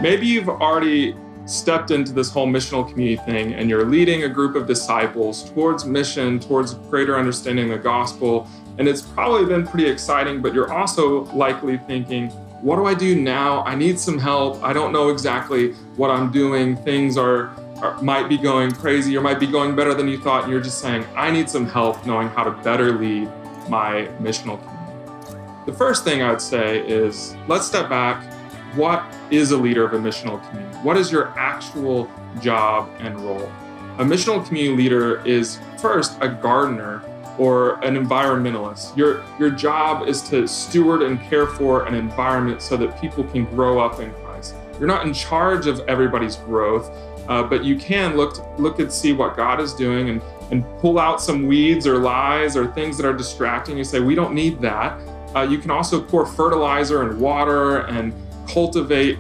Maybe you've already stepped into this whole missional community thing and you're leading a group of disciples towards mission, towards greater understanding the gospel. And it's probably been pretty exciting, but you're also likely thinking, what do I do now? I need some help. I don't know exactly what I'm doing. Things might be going crazy or might be going better than you thought. And you're just saying, I need some help knowing how to better lead my missional community. The first thing I would say is, let's step back. What is a leader of a missional community? What is your actual job and role? A missional community leader is first a gardener or an environmentalist. Your job is to steward and care for an environment so that people can grow up in Christ. You're not in charge of everybody's growth, but you can look and see what God is doing and pull out some weeds or lies or things that are distracting. You say, we don't need that. You can also pour fertilizer and water and cultivate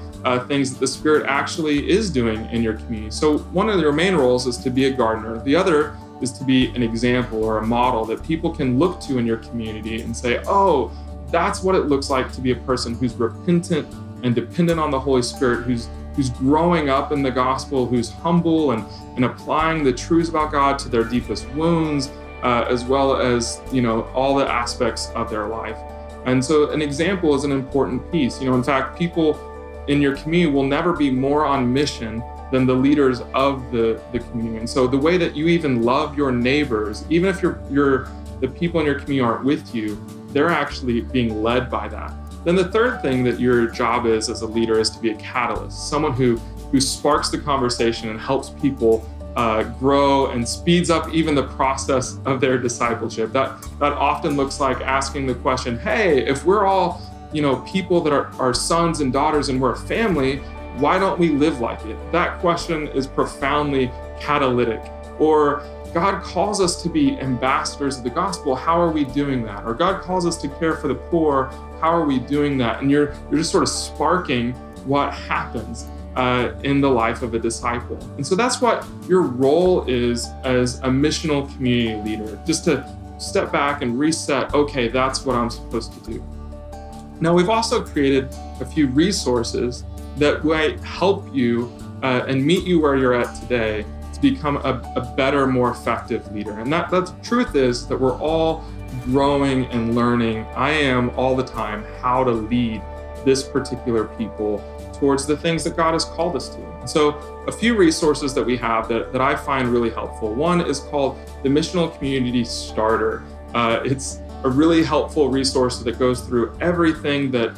things that the Spirit actually is doing in your community. So one of your main roles is to be a gardener. The other is to be an example or a model that people can look to in your community and say, oh, that's what it looks like to be a person who's repentant and dependent on the Holy Spirit, who's growing up in the gospel, who's humble and applying the truths about God to their deepest wounds, as well as, all the aspects of their life. And so an example is an important piece. In fact, people in your community will never be more on mission than the leaders of the community. And so the way that you even love your neighbors, even if the people in your community aren't with you, they're actually being led by that. Then the third thing that your job is as a leader is to be a catalyst, someone who sparks the conversation and helps people grow and speeds up even the process of their discipleship. That often looks like asking the question, hey, if we're all people that are sons and daughters and we're a family, why don't we live like it? That question is profoundly catalytic. Or God calls us to be ambassadors of the gospel. How are we doing that? Or God calls us to care for the poor. How are we doing that? And you're just sort of sparking what happens in the life of a disciple. And so that's what your role is as a missional community leader, just to step back and reset, okay, that's what I'm supposed to do. Now, we've also created a few resources that might help you and meet you where you're at today to become a better, more effective leader. And the truth is that we're all growing and learning. I am all the time how to lead this particular people towards the things that God has called us to. And so a few resources that we have that I find really helpful. One is called the Missional Community Starter. It's a really helpful resource that goes through everything that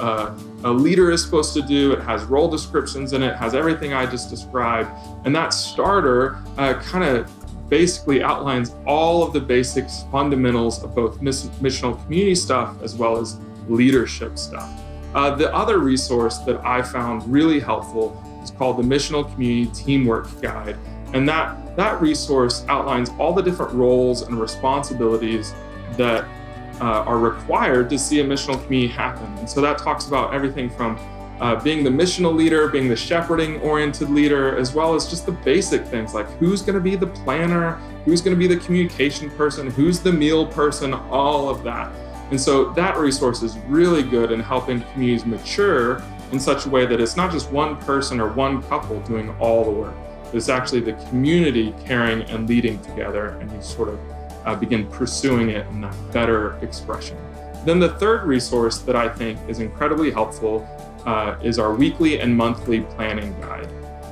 a leader is supposed to do. It has role descriptions in it, has everything I just described. And that starter kind of basically outlines all of the basics, fundamentals of both missional community stuff as well as leadership stuff. The other resource that I found really helpful is called the Missional Community Teamwork Guide. And that resource outlines all the different roles and responsibilities that are required to see a missional community happen. And so that talks about everything from being the missional leader, being the shepherding-oriented leader, as well as just the basic things like who's going to be the planner, who's going to be the communication person, who's the meal person, all of that. And so that resource is really good in helping communities mature in such a way that it's not just one person or one couple doing all the work. It's actually the community caring and leading together, and you sort of begin pursuing it in that better expression. Then the third resource that I think is incredibly helpful is our weekly and monthly planning guide.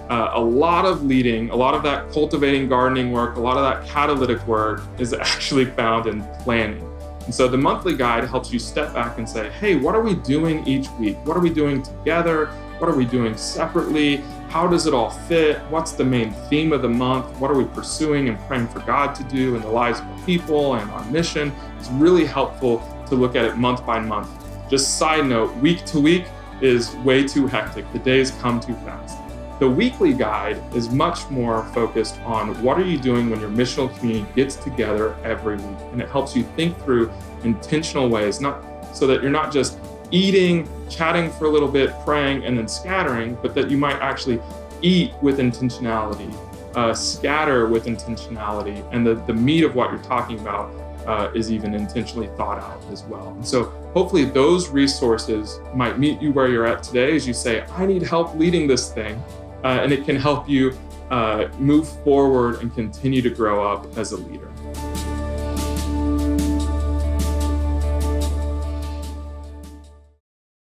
A lot of leading, a lot of that cultivating gardening work, a lot of that catalytic work is actually found in planning. And so the monthly guide helps you step back and say, hey, what are we doing each week? What are we doing together? What are we doing separately? How does it all fit? What's the main theme of the month? What are we pursuing and praying for God to do in the lives of our people and our mission? It's really helpful to look at it month by month. Just side note, week to week is way too hectic. The days come too fast. The weekly guide is much more focused on what are you doing when your missional community gets together every week. And it helps you think through intentional ways, not so that you're not just eating, chatting for a little bit, praying, and then scattering, but that you might actually eat with intentionality, scatter with intentionality, and the meat of what you're talking about is even intentionally thought out as well. And so hopefully those resources might meet you where you're at today as you say, I need help leading this thing, and it can help you move forward and continue to grow up as a leader.